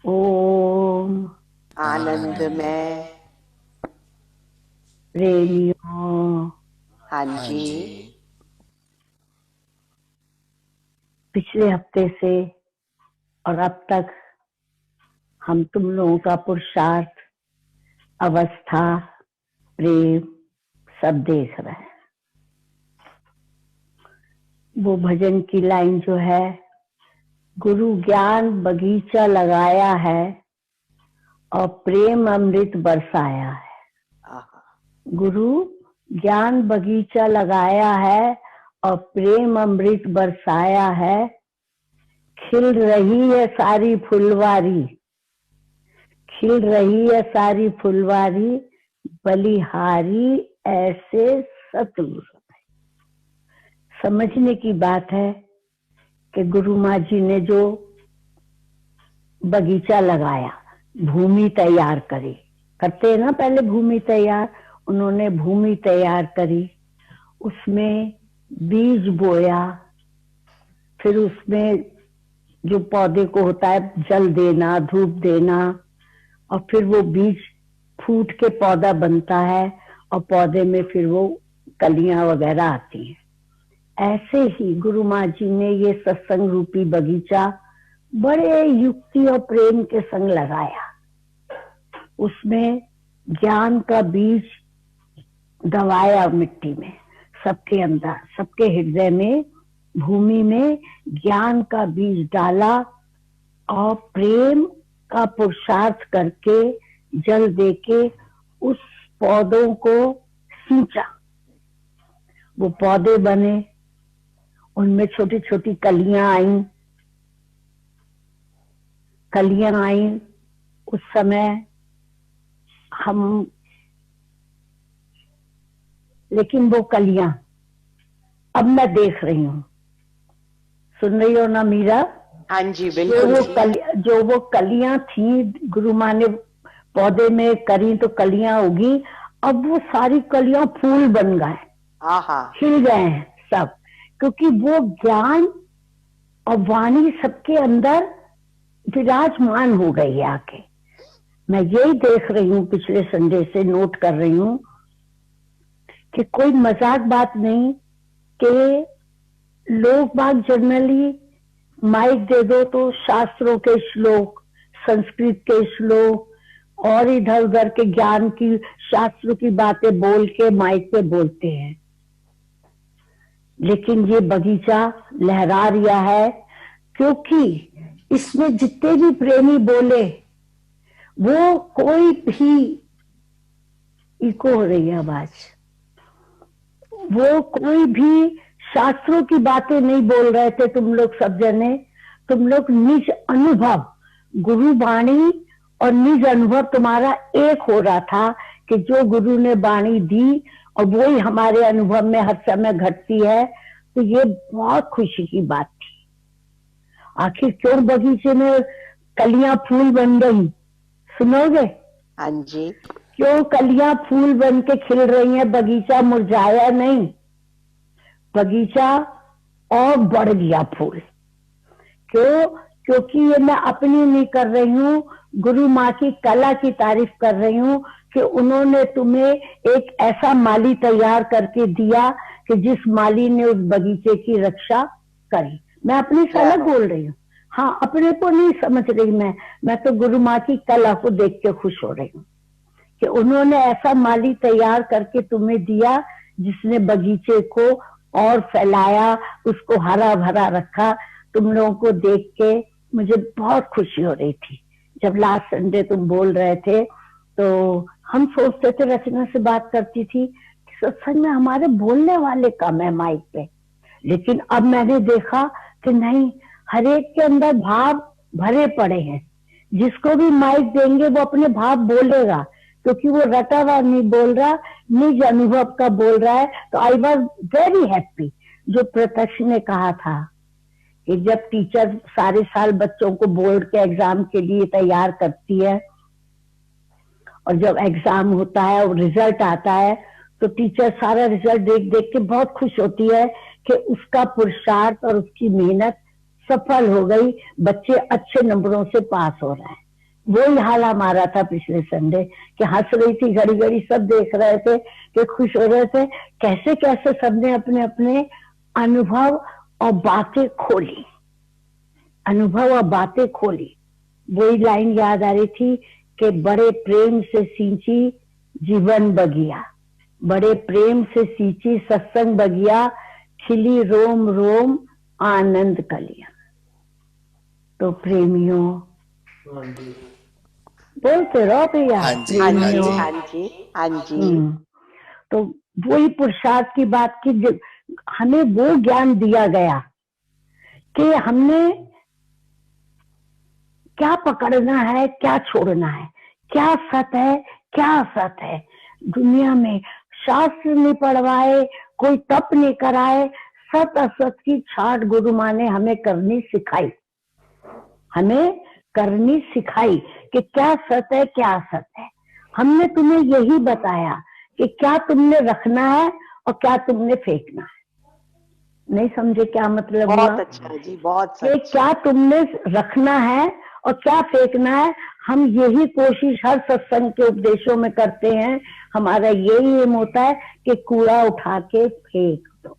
ओम आनंद में। प्रेमियों, हाँ हाँ जी। जी। पिछले हफ्ते से और अब तक हम तुम लोगों का पुरुषार्थ, अवस्था, प्रेम सब देख रहे हैं। वो भजन की लाइन जो है, गुरु ज्ञान बगीचा लगाया है और प्रेम अमृत बरसाया है। आहा। गुरु ज्ञान बगीचा लगाया है और प्रेम अमृत बरसाया है। खिल रही है सारी फुलवारी, खिल रही है सारी फुलवारी, बलिहारी ऐसे सतगुरु। समझने की बात है कि गुरु माँ जी ने जो बगीचा लगाया, भूमि तैयार करी, करते हैं ना पहले भूमि तैयार, उन्होंने भूमि तैयार करी, उसमें बीज बोया, फिर उसमें जो पौधे को होता है जल देना, धूप देना, और फिर वो बीज फूट के पौधा बनता है और पौधे में फिर वो कलियां वगैरह आती हैं। ऐसे ही गुरु माँ जी ने ये सत्संग रूपी बगीचा बड़े युक्ति और प्रेम के संग लगाया। उसमें ज्ञान का बीज दबाया मिट्टी में, सबके अंदर, सबके हृदय में, भूमि में ज्ञान का बीज डाला और प्रेम का पुरुषार्थ करके जल देके उस पौधों को सींचा। वो पौधे बने, उनमें छोटी छोटी कलियां आई, कलियां आई। उस समय हम, लेकिन वो कलियां अब मैं देख रही हूँ, सुन रही हो ना मीरा? हाँ जी, बिल्कुल जी। जो वो कलियां थी, गुरु माँ ने पौधे में करी तो कलियां उगी, अब वो सारी कलियां फूल बन गए, आहा। खिल गए हैं सब, क्योंकि वो ज्ञान और वाणी सबके अंदर विराजमान हो गई है आके। मैं यही देख रही हूँ, पिछले संडे से नोट कर रही हूँ कि कोई मजाक बात नहीं कि लोग बाग जनरली माइक दे दो तो शास्त्रों के श्लोक, संस्कृत के श्लोक और इधर उधर के ज्ञान की, शास्त्र की बातें बोल के माइक पे बोलते हैं, लेकिन ये बगीचा लहरा रिया है क्योंकि इसमें जितने भी प्रेमी बोले, वो कोई भी, इको हो रही है आवाज, वो कोई भी शास्त्रों की बातें नहीं बोल रहे थे। तुम लोग सब जने, तुम लोग निज अनुभव, गुरु वाणी और निज अनुभव तुम्हारा एक हो रहा था कि जो गुरु ने वाणी दी और वो ही हमारे अनुभव में हर समय घटती है। तो ये बहुत खुशी की बात थी। आखिर क्यों बगीचे में कलियां फूल बन गई, सुनोगे? हाँ जी। क्यों कलियां फूल बन के खिल रही हैं? बगीचा मुरझाया नहीं, बगीचा और बढ़ गया फूल। क्यों? क्योंकि ये मैं अपनी नहीं कर रही हूँ, गुरु माँ की कला की तारीफ कर रही हूँ कि उन्होंने तुम्हें एक ऐसा माली तैयार करके दिया कि जिस माली ने उस बगीचे की रक्षा करी। मैं अपनी कला बोल रही हूँ, हाँ, अपने को नहीं समझ रही मैं तो गुरु माँ की कला को देख के खुश हो रही हूँ कि उन्होंने ऐसा माली तैयार करके तुम्हें दिया जिसने बगीचे को और फैलाया, उसको हरा भरा रखा। तुम लोगों को देख के मुझे बहुत खुशी हो रही थी। जब लास्ट संडे तुम बोल रहे थे तो हम सोचते थे, रचना से बात करती थी कि सत्संग में हमारे बोलने वाले कम है माइक पे, लेकिन अब मैंने देखा कि नहीं, हर एक के अंदर भाव भरे पड़े हैं। जिसको भी माइक देंगे वो अपने भाव बोलेगा, क्योंकि वो रटा हुआ नहीं बोल रहा, निज अनुभव का बोल रहा है। तो आई वॉज वेरी हैप्पी। जो प्रत्यक्ष ने कहा था कि जब टीचर सारे साल बच्चों को बोर्ड के एग्जाम के लिए तैयार करती है और जब एग्जाम होता है और रिजल्ट आता है तो टीचर सारा रिजल्ट देख देख के बहुत खुश होती है कि उसका पुरुषार्थ और उसकी मेहनत सफल हो गई, बच्चे अच्छे नंबरों से पास हो रहे हैं। वही हाल हमारा था पिछले संडे, कि हंस रही थी घड़ी घड़ी, सब देख रहे थे कि खुश हो रहे थे, कैसे कैसे सबने अपने अपने अनुभव और बातें खोली, अनुभव और बातें खोली। वही लाइन याद आ रही थी कि बड़े प्रेम से सींची जीवन बगिया, बड़े प्रेम से सींची सत्संग बगिया, खिली रोम रोम आनंद कलिया। तो प्रेमियों बोलते रहो भैया, हाँ जी, प्रेमियों। हाँ जी, हाँ जी। तो वही पुरुषार्थ की बात की, हमें वो ज्ञान दिया गया कि हमने क्या पकड़ना है, क्या छोड़ना है, क्या सत है, क्या असत है। दुनिया में शास्त्र नहीं पढ़वाए, कोई तप नहीं कराए, सत असत की छाट गुरु माँ ने हमें करनी सिखाई, हमें करनी सिखाई कि क्या सत है, क्या असत है। हमने तुम्हें यही बताया कि क्या तुमने रखना है और क्या तुमने फेंकना है। नहीं समझे क्या मतलब हुआ? बहुत अच्छा जी, बहुत कि सच। क्या तुमने रखना है और क्या फेंकना है। हम यही कोशिश हर सत्संग के उपदेशों में करते हैं। हमारा यही एम होता है कि कूड़ा उठा के फेंक दो।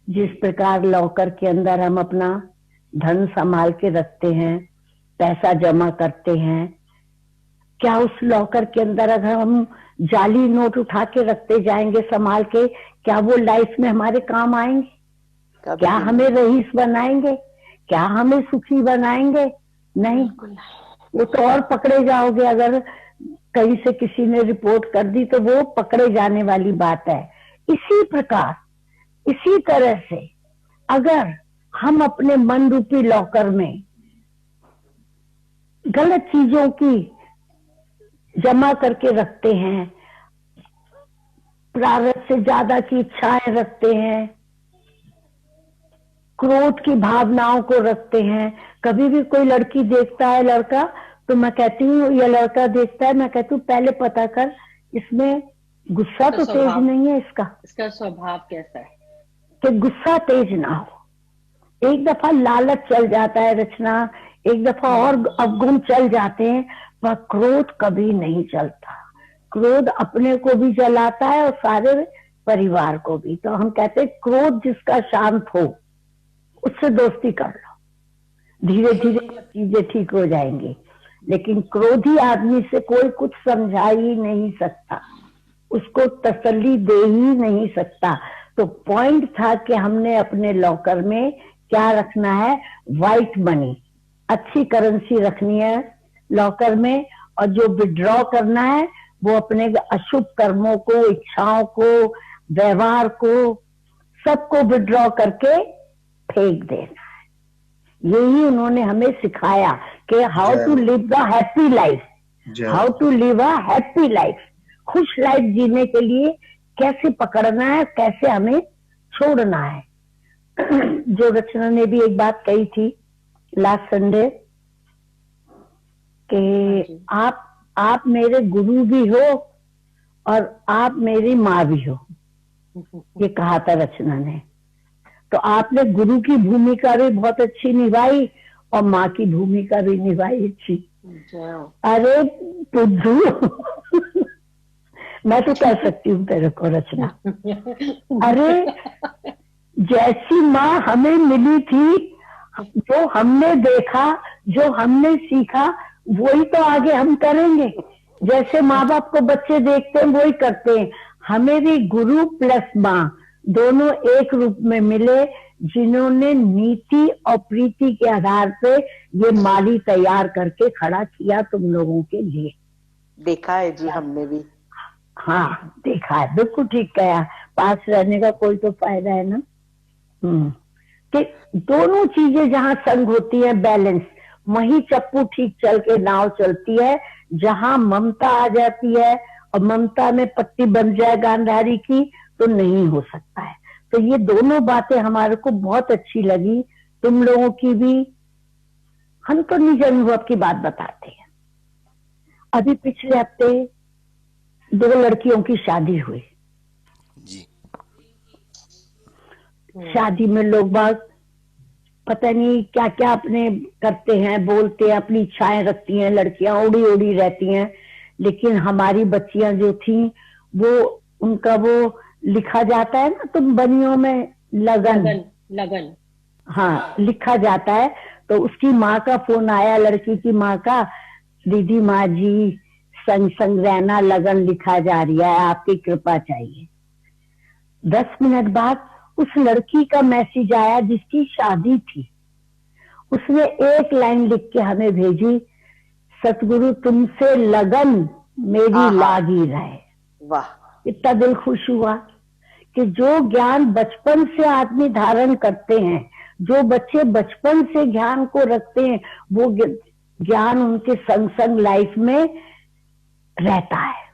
जिस प्रकार लॉकर के अंदर हम अपना धन संभाल के रखते हैं, पैसा जमा करते हैं, क्या उस लॉकर के अंदर अगर हम जाली नोट उठा के रखते जाएंगे संभाल के, क्या वो लाइफ में हमारे काम आएंगे? क्या हमें रईस बनाएंगे? क्या हमें सुखी बनाएंगे? नहीं, वो तो और पकड़े जाओगे। अगर कहीं से किसी ने रिपोर्ट कर दी तो वो पकड़े जाने वाली बात है। इसी प्रकार, इसी तरह से अगर हम अपने मन रूपी लॉकर में गलत चीजों की जमा करके रखते हैं, प्रारब्ध से ज्यादा की इच्छाएं रखते हैं, क्रोध की भावनाओं को रखते हैं। कभी भी कोई लड़की देखता है, लड़का, तो मैं कहती हूँ, ये लड़का देखता है, मैं कहती हूँ पहले पता कर इसमें गुस्सा तो तेज नहीं है, इसका स्वभाव कैसा है, कि गुस्सा तेज ना हो। एक दफा लालच चल जाता है रचना, एक दफा और अवगुण चल जाते हैं, पर क्रोध कभी नहीं चलता। क्रोध अपने को भी जलाता है और सारे परिवार को भी। तो हम कहते हैं क्रोध जिसका शांत हो उससे दोस्ती कर लो, धीरे धीरे चीजें ठीक हो जाएंगी। लेकिन क्रोधी आदमी से कोई कुछ समझा ही नहीं सकता, उसको तसल्ली दे ही नहीं सकता। तो पॉइंट था कि हमने अपने लॉकर में क्या रखना है? व्हाइट मनी, अच्छी करेंसी रखनी है लॉकर में, और जो विड्रॉ करना है वो अपने अशुभ कर्मों को, इच्छाओं को, व्यवहार को, सबको विड्रॉ करके फेंक देना है। यही उन्होंने हमें सिखाया कि how to live the happy life, how to live a happy life. खुश लाइफ जीने के लिए कैसे पकड़ना है, कैसे हमें छोड़ना है। जो रचना ने भी एक बात कही थी लास्ट संडे कि आप मेरे गुरु भी हो और आप मेरी माँ भी हो, ये कहा था रचना ने। तो आपने गुरु की भूमिका भी बहुत अच्छी निभाई और माँ की भूमिका भी निभाई अच्छी। अरे बुद्धू, मैं तो कह सकती हूँ तेरे को रचना। अरे जैसी माँ हमें मिली थी, जो हमने देखा, जो हमने सीखा, वही तो आगे हम करेंगे। जैसे माँ बाप को बच्चे देखते हैं वही करते हैं। हमें भी गुरु प्लस माँ दोनों एक रूप में मिले, जिन्होंने नीति और प्रीति के आधार पे ये माली तैयार करके खड़ा किया तुम लोगों के लिए। देखा है जी हमने भी। हाँ देखा है, बिल्कुल ठीक कहा। पास रहने का कोई तो फायदा है ना। कि दोनों चीजें जहाँ संग होती है, बैलेंस, वही चप्पू ठीक चल के नाव चलती है। जहाँ ममता आ जाती है और ममता में पट्टी बन जाए गांधारी की, तो नहीं हो सकता है। तो ये दोनों बातें हमारे को बहुत अच्छी लगी, तुम लोगों की भी। हम तो निज अनुभव की बात बताते हैं। अभी पिछले हफ्ते 2 लड़कियों की शादी हुई जी। शादी में लोग बाग पता नहीं क्या क्या अपने करते हैं, बोलते हैं, अपनी इच्छाएं रखती हैं, लड़कियां उड़ी उड़ी रहती हैं। लेकिन हमारी बच्चियां जो थी वो, उनका वो लिखा जाता है ना तुम बनियों में, लगन। लगन, लगन। हाँ, लिखा जाता है। तो उसकी माँ का फोन आया, लड़की की माँ का, दीदी माँ जी संग संग रहना, लगन लिखा जा रही है, आपकी कृपा चाहिए। 10 मिनट बाद उस लड़की का मैसेज आया जिसकी शादी थी। उसने एक लाइन लिख के हमें भेजी, सतगुरु तुमसे लगन मेरी आहा, लागी रहे। वाह, इतना दिल खुश हुआ कि जो ज्ञान बचपन से आदमी धारण करते हैं, जो बच्चे बचपन से ज्ञान को रखते हैं, वो ज्ञान उनके संग संग लाइफ में रहता है,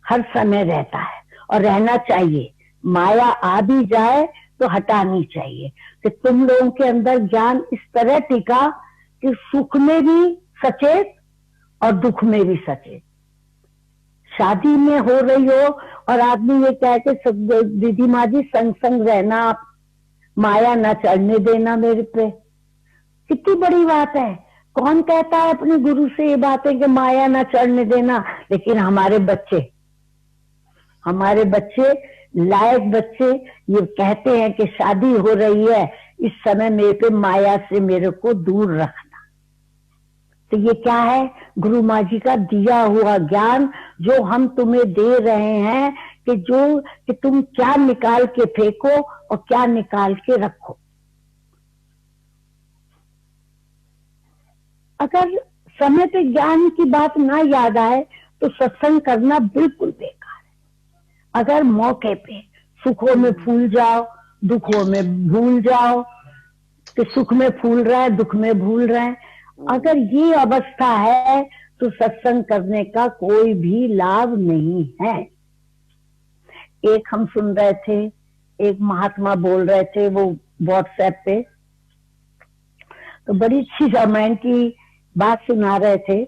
हर समय रहता है और रहना चाहिए। माया आ भी जाए तो हटानी चाहिए। कि तुम लोगों के अंदर ज्ञान इस तरह टिका कि सुख में भी सचेत और दुख में भी सचेत। शादी में हो रही हो और आदमी ये कह के दीदी माँ जी संग संग रहना, आप माया ना चढ़ने देना मेरे पे, कितनी बड़ी बात है। कौन कहता है अपने गुरु से ये बातें कि माया ना चढ़ने देना? लेकिन हमारे बच्चे लायक बच्चे ये कहते हैं कि शादी हो रही है, इस समय मेरे पे माया से मेरे को दूर रखना। तो ये क्या है? गुरु माँ जी का दिया हुआ ज्ञान जो हम तुम्हें दे रहे हैं कि तुम क्या निकाल के फेंको और क्या निकाल के रखो। अगर समय पे ज्ञान की बात ना याद आए तो सत्संग करना बिल्कुल बेकार है। अगर मौके पे सुखों में फूल जाओ, दुखों में भूल जाओ, कि सुख में फूल रहा है, दुख में भूल रहे हैं, अगर ये अवस्था है तो सत्संग करने का कोई भी लाभ नहीं है। एक हम सुन रहे थे, एक महात्मा बोल रहे थे वो व्हाट्सएप पे, तो बड़ी अच्छी रामायण की बात सुना रहे थे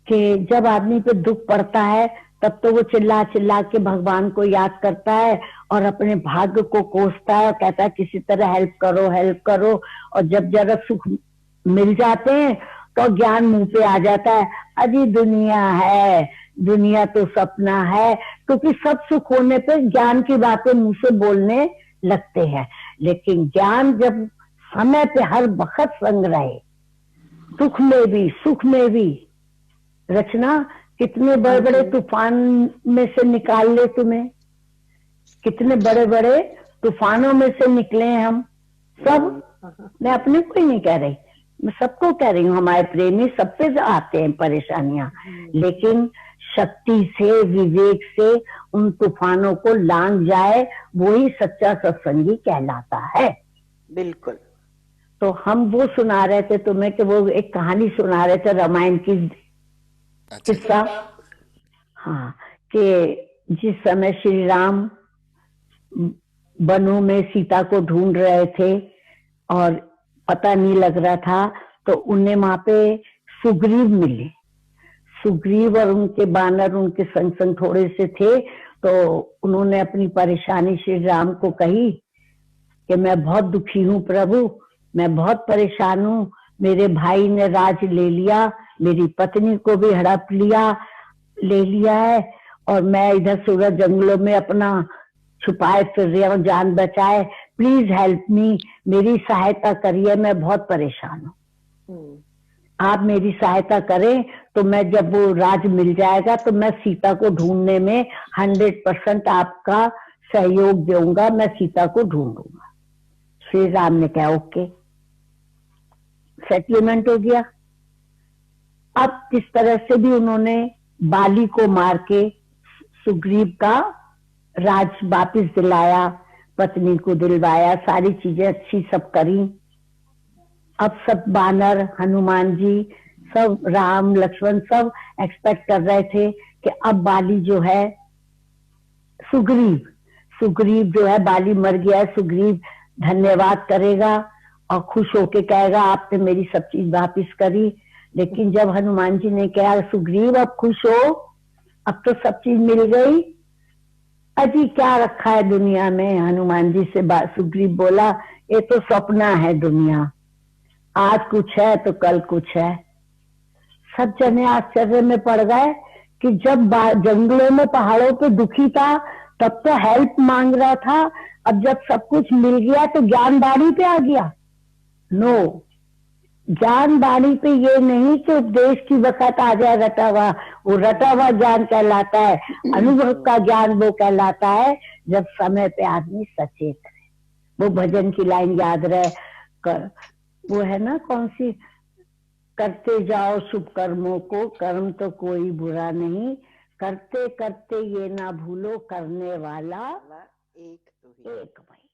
कि जब आदमी पे दुख पड़ता है तब तो वो चिल्ला चिल्ला के भगवान को याद करता है और अपने भाग्य को कोसता है और कहता है किसी तरह हेल्प करो हेल्प करो। और जब जरा सुख मिल जाते हैं तो ज्ञान मुंह पे आ जाता है, अजी दुनिया है, दुनिया तो सपना है। क्योंकि सब सुख होने पे ज्ञान की बातें मुंह से बोलने लगते हैं। लेकिन ज्ञान जब समय पे हर वक्त संग रहे, दुख में भी सुख में भी, रचना कितने बड़े बड़े तूफान में से निकाल ले तुम्हें, कितने बड़े बड़े तूफानों में से निकले हम सब। मैं अपने को ही नहीं कह रही, मैं सबको कह रही हूँ, हमारे प्रेमी सब पे आते हैं परेशानियां, लेकिन शक्ति से विवेक से उन तूफानों को लांघ जाए वही सच्चा सत्संगी कहलाता है। बिल्कुल। तो हम वो सुना रहे थे तुम्हें कि वो एक कहानी सुना रहे थे रामायण की किस्सा। हाँ, कि जिस समय श्री राम वनों में सीता को ढूंढ रहे थे और पता नहीं लग रहा था, तो उन्हें वहां पे सुग्रीव मिले। सुग्रीव और उनके बानर उनके संग संग थोड़े से थे। तो उन्होंने अपनी परेशानी श्री राम को कही कि मैं बहुत दुखी हूँ प्रभु, मैं बहुत परेशान हूँ, मेरे भाई ने राज ले लिया, मेरी पत्नी को भी हड़प ले लिया है और मैं इधर सूरज जंगलों में अपना छुपाए फिर रही हूँ, जान बचाए, प्लीज हेल्प मी, मेरी सहायता करिए, मैं बहुत परेशान हूँ। आप मेरी सहायता करें तो मैं जब वो राज मिल जाएगा तो मैं सीता को ढूंढने में 100% आपका सहयोग दूंगा, मैं सीता को ढूंढूंगा। श्री राम ने कहा ओके, सेटलमेंट हो गया। अब किस तरह से भी उन्होंने बाली को मार के सुग्रीव का राज वापिस दिलाया, पत्नी को दिलवाया, सारी चीजें अच्छी सब करी। अब सब बानर, हनुमान जी, सब राम लक्ष्मण सब एक्सपेक्ट कर रहे थे कि अब बाली जो है, सुग्रीव जो है, बाली मर गया है, सुग्रीव धन्यवाद करेगा और खुश होके कहेगा आपने मेरी सब चीज वापिस करी। लेकिन जब हनुमान जी ने कहा सुग्रीव अब खुश हो, अब तो सब चीज मिल गई, अजी क्या रखा है दुनिया में। हनुमान जी से सुग्रीव बोला ये तो सपना है दुनिया, आज कुछ है तो कल कुछ है। सब जने आश्चर्य में पड़ गए कि जब जंगलों में पहाड़ों पे दुखी था तब तो हेल्प मांग रहा था, अब जब सब कुछ मिल गया तो ज्ञान बाड़ी पे आ गया। नो, ज्ञान बाणी पे ये नहीं कि उपदेश की वक्त आ जाए रटा हुआ, वो रटा हुआ ज्ञान कहलाता है। अनुभव का ज्ञान वो कहलाता है जब समय पे आदमी सचेत रहे। वो भजन की लाइन याद रहे वो है ना, कौन सी, करते जाओ शुभ कर्मों को, कर्म तो कोई बुरा नहीं, करते करते ये ना भूलो करने वाला एक तो ही एक भाई।